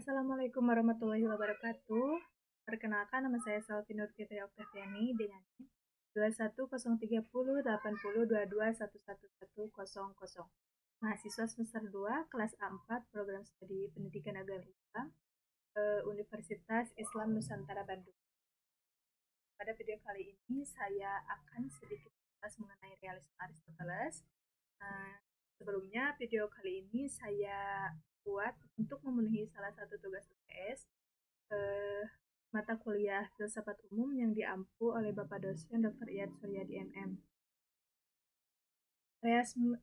Assalamualaikum warahmatullahi wabarakatuh. Perkenalkan, nama saya Selvi Nur Fitri Oktaviani dengan NIM 2103022211100. Mahasiswa semester 2, kelas A4, program studi pendidikan agama Islam, Universitas Islam Nusantara Bandung. Pada video kali ini saya akan sedikit membahas mengenai realisme Aristoteles. Sebelumnya, video kali ini saya buat untuk memenuhi salah satu tugas UTS, mata kuliah filsafat umum yang diampu oleh Bapak dosen Dr. Iyad Suryadi MM.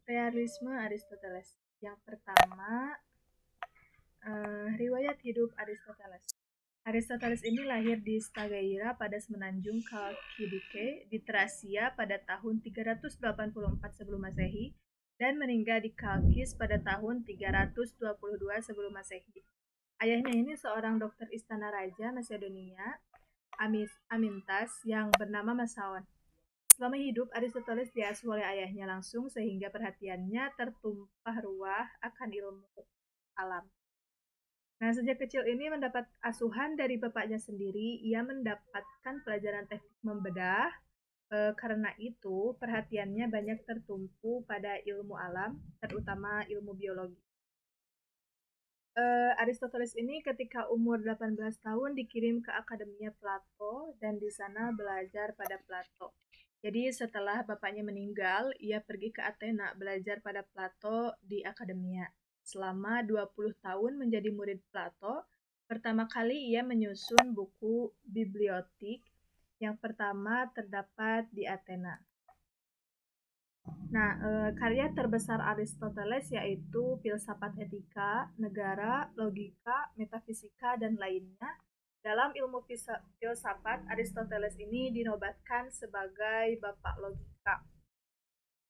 Realisme Aristoteles. Yang pertama, riwayat hidup Aristoteles. Aristoteles ini lahir di Stagaira pada semenanjung Chalkidike di Tracia pada tahun 384 sebelum Masehi dan meninggal di Chalkis pada tahun 322 sebelum Masehi. Ayahnya ini seorang dokter istana raja Macedonia, Amintas, yang bernama Masaon. Selama hidup, Aristoteles diasuh oleh ayahnya langsung sehingga perhatiannya tertumpah ruah akan ilmu alam. Nah, sejak kecil ini mendapat asuhan dari bapaknya sendiri, ia mendapatkan pelajaran teknik membedah. Karena itu, perhatiannya banyak tertumpu pada ilmu alam, terutama ilmu biologi. Aristoteles ini ketika umur 18 tahun dikirim ke Akademia Plato dan di sana belajar pada Plato. Jadi setelah bapaknya meninggal, ia pergi ke Athena belajar pada Plato di Akademia. Selama 20 tahun menjadi murid Plato, pertama kali ia menyusun buku bibliotik yang pertama terdapat di Athena. Nah, karya terbesar Aristoteles yaitu Filsafat Etika, Negara, Logika, Metafisika, dan lainnya. Dalam ilmu filsafat, Aristoteles ini dinobatkan sebagai bapak logika.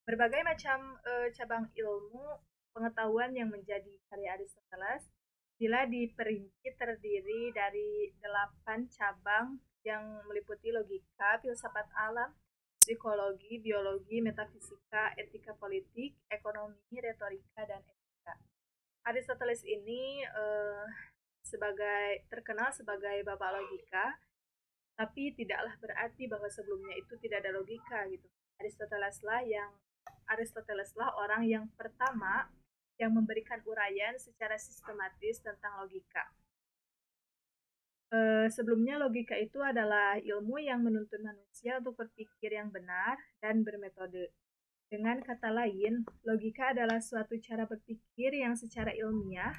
Berbagai macam cabang ilmu pengetahuan yang menjadi karya Aristoteles bila diperinci terdiri dari 8 cabang yang meliputi logika, filsafat alam, psikologi, biologi, metafisika, etika politik, ekonomi, retorika, dan etika. Aristoteles ini terkenal sebagai bapak logika, tapi tidaklah berarti bahwa sebelumnya itu tidak ada logika gitu. Aristoteles lah orang yang pertama yang memberikan uraian secara sistematis tentang logika. Sebelumnya logika itu adalah ilmu yang menuntun manusia untuk berpikir yang benar dan bermetode. Dengan kata lain, logika adalah suatu cara berpikir yang secara ilmiah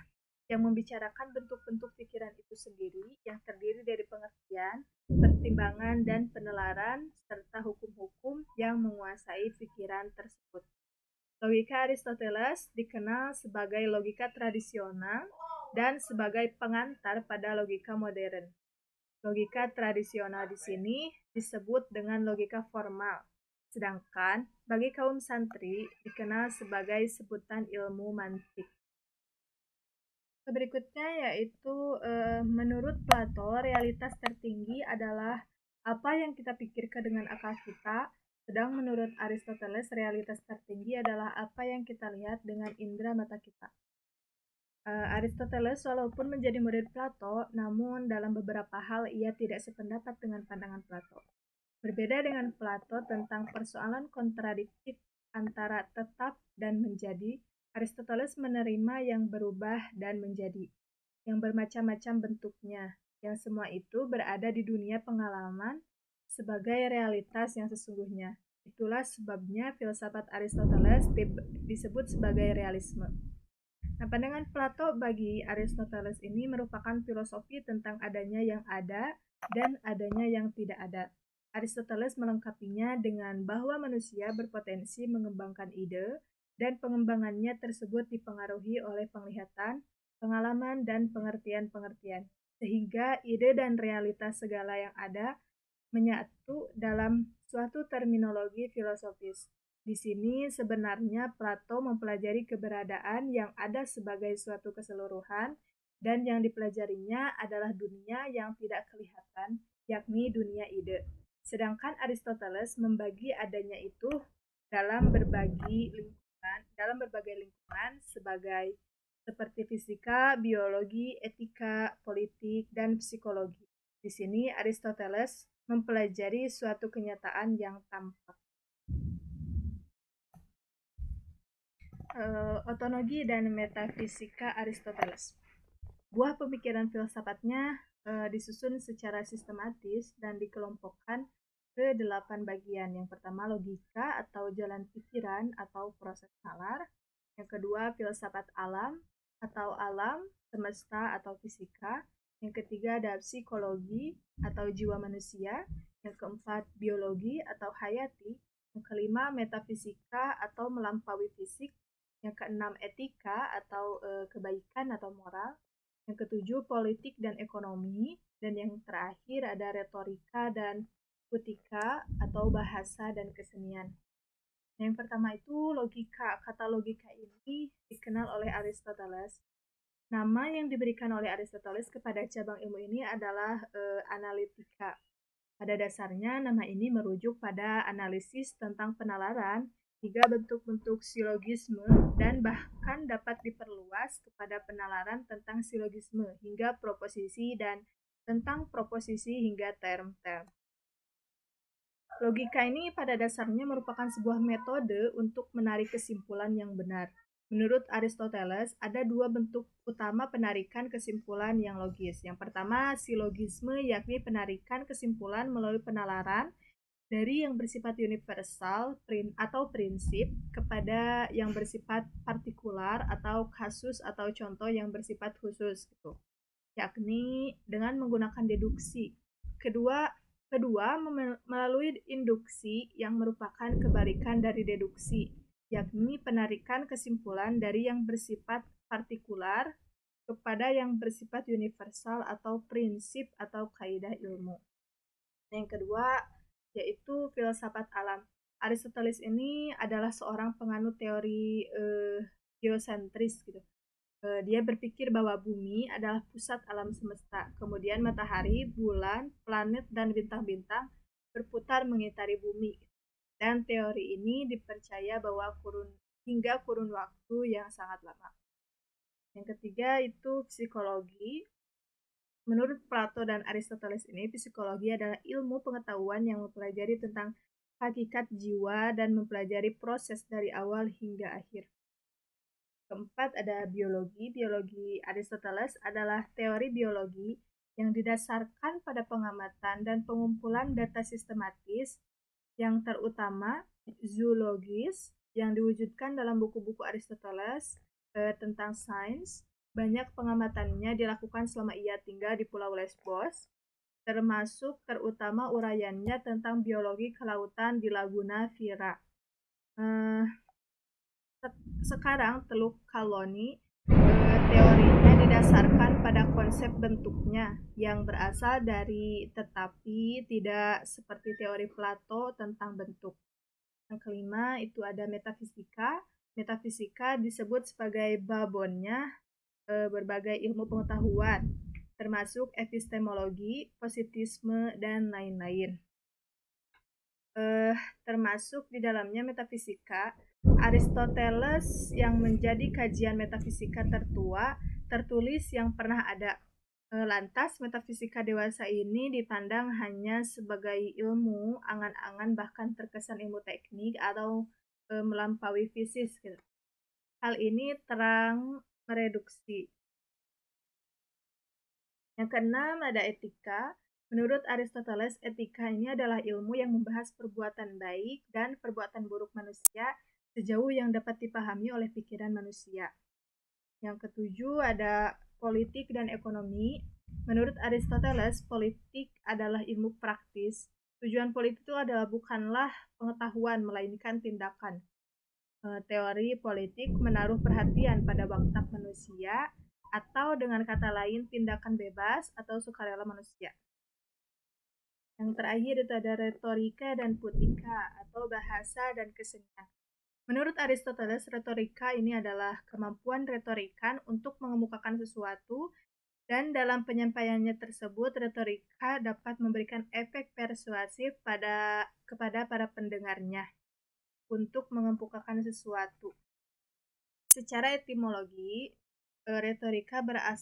yang membicarakan bentuk-bentuk pikiran itu sendiri yang terdiri dari pengertian, pertimbangan, dan penelaran serta hukum-hukum yang menguasai pikiran tersebut. Logika Aristoteles dikenal sebagai logika tradisional dan sebagai pengantar pada logika modern. Logika tradisional di sini disebut dengan logika formal, sedangkan bagi kaum santri dikenal sebagai sebutan ilmu mantik. Berikutnya yaitu menurut Plato, realitas tertinggi adalah apa yang kita pikirkan dengan akal kita, sedang menurut Aristoteles, realitas tertinggi adalah apa yang kita lihat dengan indera mata kita. Aristoteles walaupun menjadi murid Plato, namun dalam beberapa hal ia tidak sependapat dengan pandangan Plato. Berbeda dengan Plato tentang persoalan kontradiktif antara tetap dan menjadi, Aristoteles menerima yang berubah dan menjadi, yang bermacam-macam bentuknya, yang semua itu berada di dunia pengalaman sebagai realitas yang sesungguhnya. Itulah sebabnya filsafat Aristoteles disebut sebagai realisme. Nah, pandangan Plato bagi Aristoteles ini merupakan filosofi tentang adanya yang ada dan adanya yang tidak ada. Aristoteles melengkapinya dengan bahwa manusia berpotensi mengembangkan ide dan pengembangannya tersebut dipengaruhi oleh penglihatan, pengalaman, dan pengertian-pengertian. Sehingga ide dan realitas segala yang ada menyatu dalam suatu terminologi filosofis. Di sini sebenarnya Plato mempelajari keberadaan yang ada sebagai suatu keseluruhan dan yang dipelajarinya adalah dunia yang tidak kelihatan, yakni dunia ide. Sedangkan Aristoteles membagi adanya itu dalam berbagai lingkungan sebagai seperti fisika, biologi, etika, politik, dan psikologi. Di sini Aristoteles mempelajari suatu kenyataan yang tampak. Ontologi dan metafisika Aristoteles. Buah pemikiran filsafatnya disusun secara sistematis dan dikelompokkan ke 8 bagian. Yang pertama logika atau jalan pikiran atau proses nalar. Yang kedua filsafat alam atau alam, semesta atau fisika. Yang ketiga ada psikologi atau jiwa manusia. Yang keempat biologi atau hayati. Yang kelima metafisika atau melampaui fisik. Yang keenam etika atau kebaikan atau moral. Yang ketujuh politik dan ekonomi. Dan yang terakhir ada retorika dan putika atau bahasa dan kesenian. Yang pertama itu logika. Kata logika ini dikenal oleh Aristoteles. Nama yang diberikan oleh Aristoteles kepada cabang ilmu ini adalah analitika. Pada dasarnya nama ini merujuk pada analisis tentang penalaran hingga bentuk-bentuk silogisme dan bahkan dapat diperluas kepada penalaran tentang silogisme hingga proposisi dan tentang proposisi hingga term-term. Logika ini pada dasarnya merupakan sebuah metode untuk menarik kesimpulan yang benar. Menurut Aristoteles, ada dua bentuk utama penarikan kesimpulan yang logis. Yang pertama, silogisme, yakni penarikan kesimpulan melalui penalaran dari yang bersifat universal atau prinsip kepada yang bersifat partikular atau kasus atau contoh yang bersifat khusus gitu. Yakni dengan menggunakan deduksi. Kedua melalui induksi yang merupakan kebalikan dari deduksi, yakni penarikan kesimpulan dari yang bersifat partikular kepada yang bersifat universal atau prinsip atau kaidah ilmu. Yang kedua yaitu filsafat alam. Aristoteles ini adalah seorang penganut teori geosentris gitu. Dia berpikir bahwa bumi adalah pusat alam semesta. Kemudian matahari, bulan, planet, dan bintang-bintang berputar mengitari bumi. Dan teori ini dipercaya bahwa hingga kurun waktu yang sangat lama. Yang ketiga itu psikologi. Menurut Plato dan Aristoteles ini, psikologi adalah ilmu pengetahuan yang mempelajari tentang hakikat jiwa dan mempelajari proses dari awal hingga akhir. Keempat ada biologi. Biologi Aristoteles adalah teori biologi yang didasarkan pada pengamatan dan pengumpulan data sistematis yang terutama zoologis yang diwujudkan dalam buku-buku Aristoteles tentang sains. Banyak pengamatannya dilakukan selama ia tinggal di Pulau Lesbos, termasuk terutama uraiannya tentang biologi kelautan di Laguna Vira. Sekarang Teluk Kaloni teorinya didasarkan pada konsep bentuknya yang berasal dari tetapi tidak seperti teori Plato tentang bentuk. Yang kelima itu ada metafisika. Metafisika disebut sebagai babonnya berbagai ilmu pengetahuan, termasuk epistemologi, positisme, dan lain-lain. Termasuk di dalamnya metafisika, Aristoteles yang menjadi kajian metafisika tertua tertulis yang pernah ada. Lantas metafisika dewasa ini dipandang hanya sebagai ilmu angan-angan bahkan terkesan ilmu teknik atau melampaui fisik. Hal ini terang mereduksi. Yang keenam ada etika. Menurut Aristoteles, etika ini adalah ilmu yang membahas perbuatan baik dan perbuatan buruk manusia sejauh yang dapat dipahami oleh pikiran manusia. Yang ketujuh ada politik dan ekonomi. Menurut Aristoteles, politik adalah ilmu praktis. Tujuan politik itu adalah bukanlah pengetahuan, melainkan tindakan. Teori politik menaruh perhatian pada watak manusia, atau dengan kata lain tindakan bebas atau sukarela manusia. Yang terakhir itu ada retorika dan putika atau bahasa dan kesenian. Menurut Aristoteles, retorika ini adalah kemampuan retorikan untuk mengemukakan sesuatu, dan dalam penyampaiannya tersebut retorika dapat memberikan efek persuasif kepada para pendengarnya untuk mengemukakan sesuatu. Secara etimologi, retorika berasal